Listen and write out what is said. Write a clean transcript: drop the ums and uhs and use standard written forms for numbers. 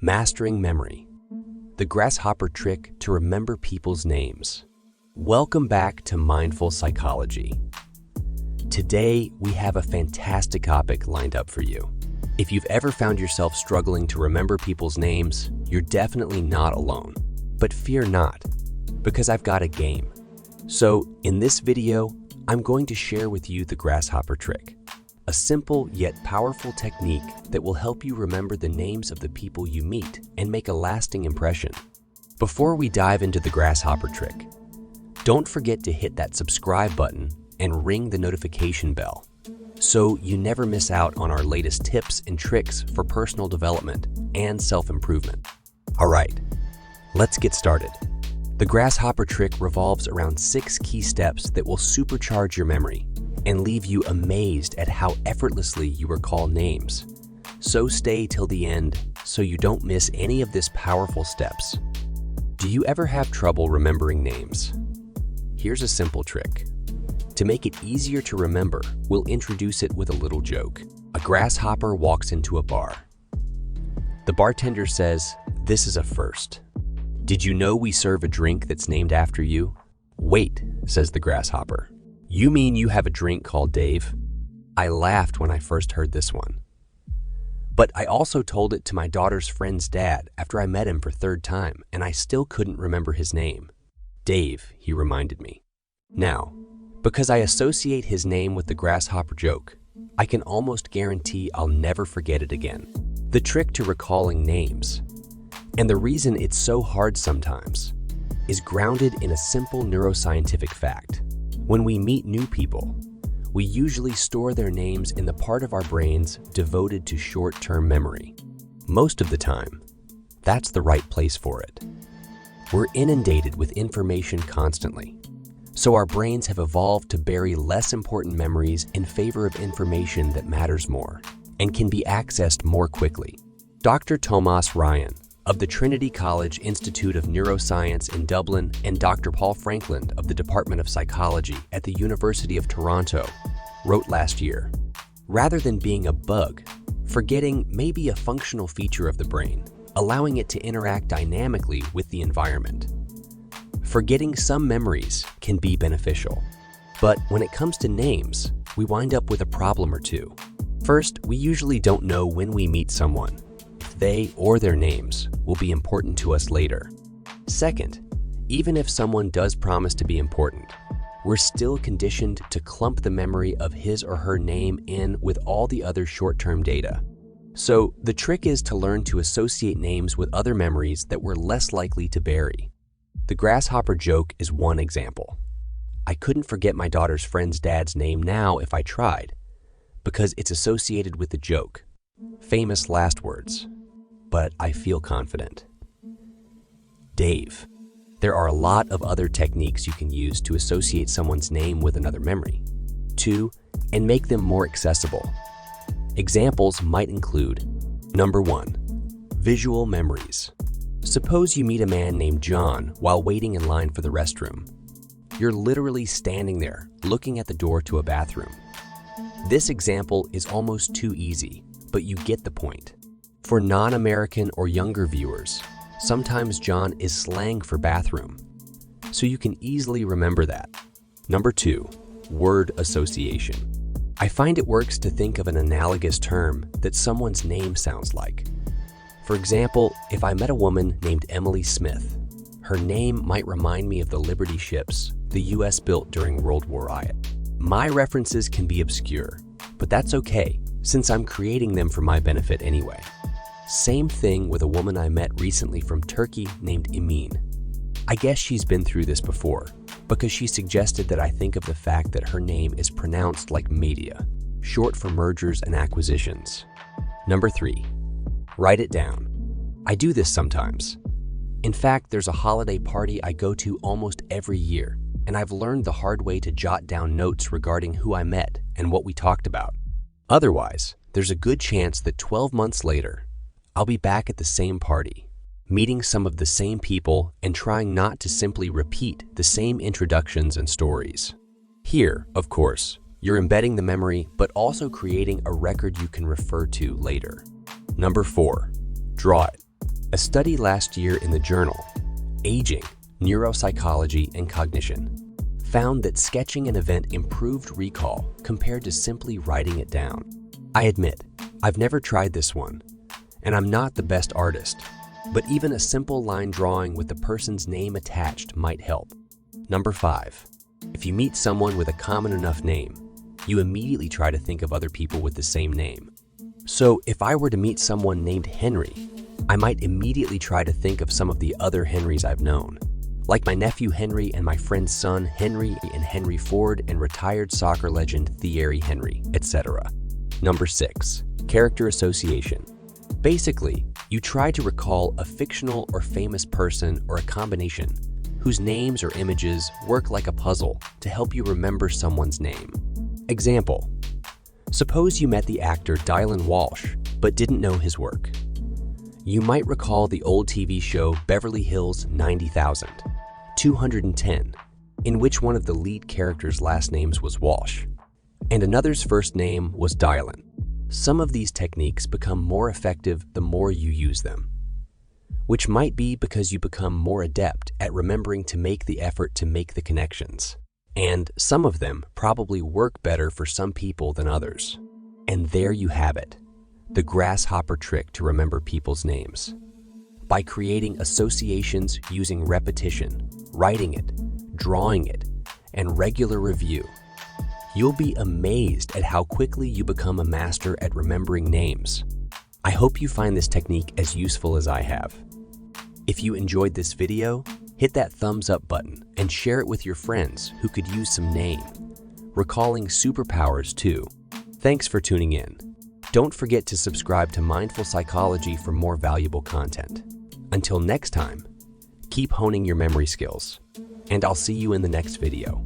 Mastering memory. The Grasshopper Trick to remember people's names. Welcome back to Mindful Psychology. Today, we have a fantastic topic lined up for you. If you've ever found yourself struggling to remember people's names, you're definitely not alone. But fear not, because I've got a game. So, in this video, I'm going to share with you the Grasshopper Trick. A simple yet powerful technique that will help you remember the names of the people you meet and make a lasting impression. Before we dive into the Grasshopper Trick, don't forget to hit that subscribe button and ring the notification bell so you never miss out on our latest tips and tricks for personal development and self-improvement. All right, let's get started. The Grasshopper Trick revolves around 6 key steps that will supercharge your memory and leave you amazed at how effortlessly you recall names. So stay till the end so you don't miss any of these powerful steps. Do you ever have trouble remembering names? Here's a simple trick. To make it easier to remember, we'll introduce it with a little joke. A grasshopper walks into a bar. The bartender says, "This is a first. Did you know we serve a drink that's named after you?" "Wait," says the grasshopper. "You mean you have a drink called Dave?" I laughed when I first heard this one. But I also told it to my daughter's friend's dad after I met him for 3rd time, and I still couldn't remember his name. "Dave," he reminded me. Now, because I associate his name with the grasshopper joke, I can almost guarantee I'll never forget it again. The trick to recalling names, and the reason it's so hard sometimes, is grounded in a simple neuroscientific fact. When we meet new people, we usually store their names in the part of our brains devoted to short-term memory. Most of the time, that's the right place for it. We're inundated with information constantly, so our brains have evolved to bury less important memories in favor of information that matters more and can be accessed more quickly. Dr. Thomas Ryan of the Trinity College Institute of Neuroscience in Dublin and Dr. Paul Franklin of the Department of Psychology at the University of Toronto wrote last year, "Rather than being a bug, forgetting may be a functional feature of the brain, allowing it to interact dynamically with the environment. Forgetting some memories can be beneficial. But when it comes to names, we wind up with a problem or two. First, we usually don't know when we meet someone if they or their names will be important to us later. Second, even if someone does promise to be important, we're still conditioned to clump the memory of his or her name in with all the other short-term data. So the trick is to learn to associate names with other memories that we're less likely to bury. The grasshopper joke is one example. I couldn't forget my daughter's friend's dad's name now if I tried, because it's associated with the joke. Famous last words, but I feel confident. Dave. There are a lot of other techniques you can use to associate someone's name with another memory. 2. And make them more accessible. Examples might include: Number 1. Visual memories. Suppose you meet a man named John while waiting in line for the restroom. You're literally standing there, looking at the door to a bathroom. This example is almost too easy, but you get the point. For non-American or younger viewers, sometimes John is slang for bathroom, so you can easily remember that. Number 2. Word association. I find it works to think of an analogous term that someone's name sounds like. For example, if I met a woman named Emily Smith, her name might remind me of the Liberty ships the US built during World War I. My references can be obscure, but that's okay, since I'm creating them for my benefit anyway. Same thing with a woman I met recently from Turkey named Emin. I guess she's been through this before, because she suggested that I think of the fact that her name is pronounced like media, short for mergers and acquisitions. Number 3. Write it down. I do this sometimes. In fact, there's a holiday party I go to almost every year, and I've learned the hard way to jot down notes regarding who I met and what we talked about. Otherwise, there's a good chance that 12 months later, I'll be back at the same party, meeting some of the same people and trying not to simply repeat the same introductions and stories. Here, of course, you're embedding the memory, but also creating a record you can refer to later. Number 4, draw it. A study last year in the journal, Aging, Neuropsychology and Cognition, found that sketching an event improved recall compared to simply writing it down. I admit, I've never tried this one, and I'm not the best artist, but even a simple line drawing with the person's name attached might help. Number 5. If you meet someone with a common enough name, you immediately try to think of other people with the same name. So if I were to meet someone named Henry, I might immediately try to think of some of the other Henrys I've known, like my nephew Henry and my friend's son Henry and Henry Ford and retired soccer legend Thierry Henry, etc. Number 6. Character association. Basically, you try to recall a fictional or famous person or a combination whose names or images work like a puzzle to help you remember someone's name. Example: suppose you met the actor Dylan Walsh but didn't know his work. You might recall the old TV show Beverly Hills 90,000, 210, in which one of the lead characters' last names was Walsh, and another's first name was Dylan. Some of these techniques become more effective the more you use them, which might be because you become more adept at remembering to make the effort to make the connections. And some of them probably work better for some people than others. And there you have it, the grasshopper trick to remember people's names. By creating associations using repetition, writing it, drawing it, and regular review, you'll be amazed at how quickly you become a master at remembering names. I hope you find this technique as useful as I have. If you enjoyed this video, hit that thumbs up button and share it with your friends who could use some name recalling superpowers too. Thanks for tuning in. Don't forget to subscribe to Mindful Psychology for more valuable content. Until next time, keep honing your memory skills, and I'll see you in the next video.